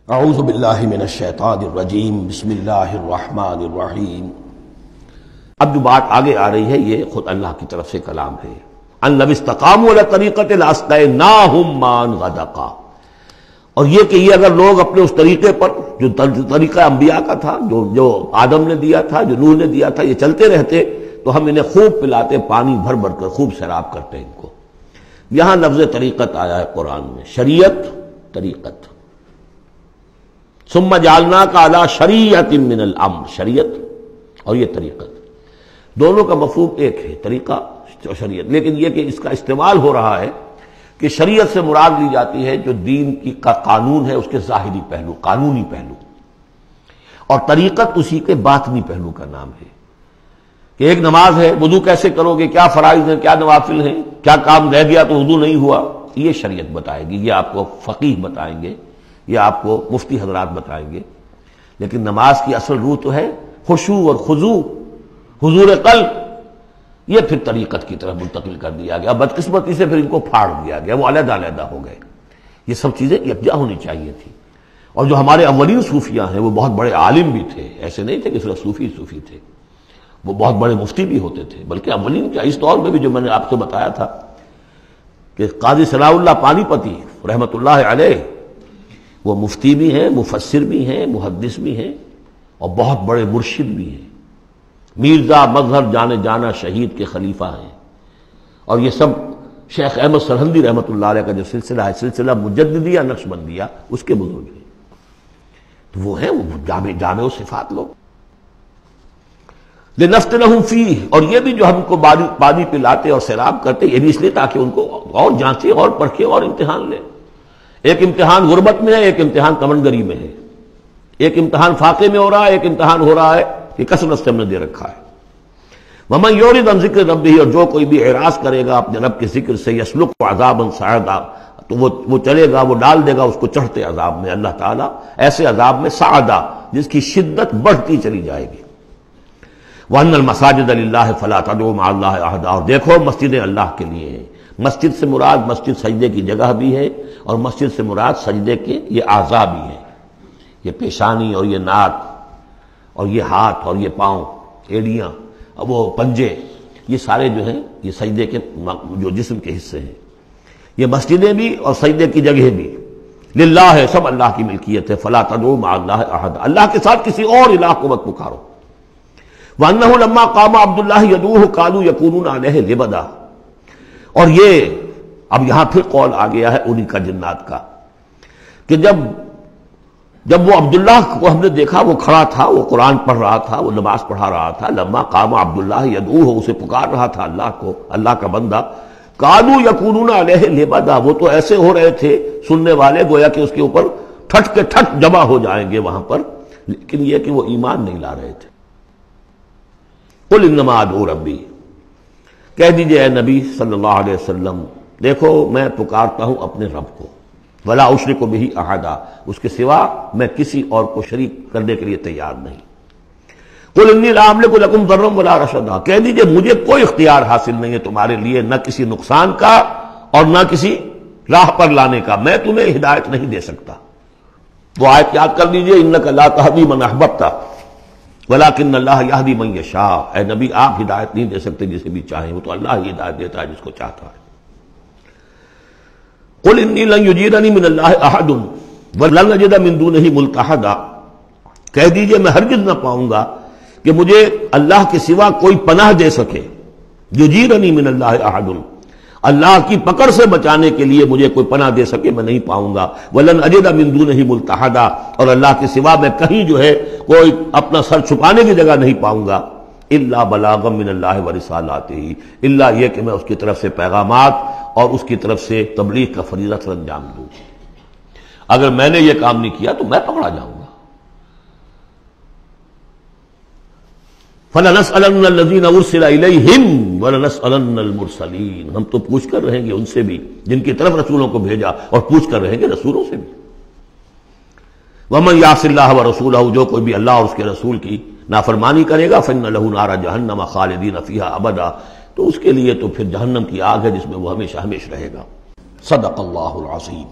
اعوذ باللہ من الشیطان الرجیم بسم اللہ الرحمن الرحیم۔ اب جو بات آگے آ رہی ہے یہ خود اللہ کی طرف سے کلام ہے۔ ان لو استقاموا علی طریقۃ لاسقیناہم ماء غدقا، اور یہ کہ یہ اگر لوگ اپنے اس طریقے پر جو طریقہ انبیاء کا تھا، جو آدم نے دیا تھا، جو نوح نے دیا تھا، یہ چلتے رہتے تو ہم انہیں خوب پلاتے، پانی بھر بھر کر خوب سیراب کرتے ان کو۔ یہاں لفظ طریقت آیا ہے قرآن میں، شریعت، طریقت۔ ثم جعلناک علی شریعۃ من الامر، شریعت اور یہ طریقت، دونوں کا مفہوم ایک ہے، طریقہ اور شریعت، لیکن یہ کہ اس کا استعمال ہو رہا ہے کہ شریعت سے مراد لی جاتی ہے جو دین کا قانون ہے، اس کے ظاہری پہلو، قانونی پہلو، اور طریقت اسی کے باطنی پہلو کا نام ہے کہ ایک نماز ہے، وضو کیسے کرو گے، کیا فرائض ہیں، کیا نوافل ہیں، کیا کام رہ گیا تو وضو نہیں ہوا، یہ شریعت بتائے گی، یہ آپ کو فقیہ بتائیں گے، یہ آپ کو مفتی حضرات بتائیں گے۔ لیکن نماز کی اصل روح تو ہے خشوع اور خضوع، حضور قلب، یہ پھر طریقت کی طرف منتقل کر دیا گیا، بدقسمتی سے پھر ان کو پھاڑ دیا گیا، وہ علیحدہ علیحدہ ہو گئے۔ یہ سب چیزیں یکجا ہونی چاہیے تھی۔ اور جو ہمارے اولین صوفیاء ہیں وہ بہت بڑے عالم بھی تھے، ایسے نہیں تھے کہ صرف صوفی تھے، وہ بہت بڑے مفتی بھی ہوتے تھے، بلکہ اولین کیا، اس دور میں بھی جو میں نے آپ سے بتایا تھا کہ قاضی ثناء اللہ پانی پتی رحمۃ اللہ علیہ، وہ مفتی بھی ہیں، مفسر بھی ہیں، محدث بھی ہیں، اور بہت بڑے مرشد بھی ہیں، میرزا مظہر جانے جانا شہید کے خلیفہ ہیں۔ اور یہ سب شیخ احمد سرہندی رحمۃ اللہ علیہ کا جو سلسلہ ہے، سلسلہ مجددیہ نقشبندیہ، اس کے بزرگ ہیں، تو وہ ہیں وہ جامع صفات لوگ۔ لنفتنہم فیہ، اور یہ بھی جو ہم کو پانی پلاتے اور سیراب کرتے، یہ بھی اس لیے تاکہ ان کو اور جانچے اور پرکھے اور امتحان لیں۔ ایک امتحان غربت میں ہے، ایک امتحان کمنگری میں ہے، ایک امتحان فاقے میں ہو رہا ہے، ایک امتحان ہو رہا ہے کہ کثرت سے ہم نے دے رکھا ہے۔ وَمَن يُعْرِضْ عَن ذِكْرِ رَبِّهِ، اور جو کوئی بھی اعراض کرے گا اپنے رب کے ذکر سے، يَسْلُكْهُ عَذَابًا صَعَدًا، تو وہ چلے گا، وہ ڈال دے گا اس کو چڑھتے عذاب میں، اللہ تعالیٰ ایسے عذاب میں صعدا، جس کی شدت بڑھتی چلی جائے گی۔ وَأَنَّ الْمَسَاجِدَ لِلَّهِ فَلَا تَدْعُوا مَعَ اللَّهِ أَحَدًا، اور دیکھو مسجدیں اللہ کے لیے ہیں۔ مسجد سے مراد مسجد سجدے کی جگہ بھی ہے، اور مسجد سے مراد سجدے کے یہ اعضاء بھی ہیں، یہ پیشانی اور یہ ناک اور یہ ہاتھ اور یہ پاؤں، ایڑیاں، وہ پنجے، یہ سارے جو ہیں یہ سجدے کے جو جسم کے حصے ہیں۔ یہ مسجدیں بھی اور سجدے کی جگہ بھی للہ ہے، سب اللہ کی ملکیت ہے۔ فلا تدعوا مع اللہ احد، اللہ کے ساتھ کسی اور الہ کو مت پکارو۔ وانہ لما قام عبد اللہ یدعوہ قالوا یکونون علیہ لبدا، اور یہ اب یہاں پھر قول آ گیا ہے انہی کا جنات کا کہ جب وہ عبداللہ کو ہم نے دیکھا، وہ کھڑا تھا، وہ قرآن پڑھ رہا تھا، وہ نماز پڑھا رہا تھا، لما قام عبداللہ یدعوہ، اسے پکار رہا تھا اللہ کو، اللہ کا بندہ، قالوا یکونون علیہ لبدا، وہ تو ایسے ہو رہے تھے سننے والے گویا کہ اس کے اوپر ٹھٹ کے ٹھٹ جمع ہو جائیں گے وہاں پر، لیکن یہ کہ وہ ایمان نہیں لا رہے تھے۔ قل انما ادعو ربی، کہہ دیجئے اے نبی صلی اللہ علیہ وسلم، دیکھو میں پکارتا ہوں اپنے رب کو، ولا اشرک بہ احدا، اس کے سوا میں کسی اور کو شریک کرنے کے لیے تیار نہیں۔ قل انی لا املک لکم ضرا ولا رشدا، کہہ دیجئے مجھے کوئی اختیار حاصل نہیں ہے تمہارے لیے، نہ کسی نقصان کا اور نہ کسی راہ پر لانے کا، میں تمہیں ہدایت نہیں دے سکتا۔ وہ آیت یاد کر لیجئے، انک لا تہدی من احببت ولیکن اللہ یہدی من یشاء، اے نبی آپ ہدایت نہیں دے سکتے جسے بھی چاہیں، وہ تو اللہ ہی ہدایت دیتا ہے جس کو چاہتا ہے۔ قل انی لن یجیرنی من اللہ احد ولن اجد من دونہ ملتحدا، کہہ دیجئے میں ہرگز نہ پاؤں گا کہ مجھے اللہ کے سوا کوئی پناہ دے سکے، یجیرنی من اللہ احد، اللہ کی پکڑ سے بچانے کے لیے مجھے کوئی پناہ دے سکے میں نہیں پاؤں گا، ولن اجد من دونہ ملتحدا، اور اللہ کے سوا میں کہیں جو ہے کوئی اپنا سر چھپانے کی جگہ نہیں پاؤں گا، الا بلاغا من اللہ ورسالاتہ، الا یہ کہ میں اس کی طرف سے پیغامات اور اس کی طرف سے تبلیغ کا فریضہ سر انجام دوں۔ اگر میں نے یہ کام نہیں کیا تو میں پکڑا جاؤں گا۔ فَلَنَسْأَلَنَّ الَّذِينَ أُرْسِلَ إِلَيْهِمْ وَلَنَسْأَلَنَّ الْمُرْسَلِينَ، ہم تو پوچھ کر رہیں گے ان سے بھی جن کی طرف رسولوں کو بھیجا، اور پوچھ کر رہیں گے رسولوں سے بھی۔ وَمَن يَعْصِ اللَّهَ وَرَسُولَهُ، جو کوئی بھی اللہ اور اس کے رسول کی نافرمانی کرے گا، فَإِنَّ لَهُ نَارَ جَهَنَّمَ خَالِدِينَ فِيهَا أَبَدًا، تو اس کے لیے تو پھر جہنم کی آگ ہے جس میں وہ ہمیشہ ہمیشہ رہے گا۔ صدق اللہ العظیم۔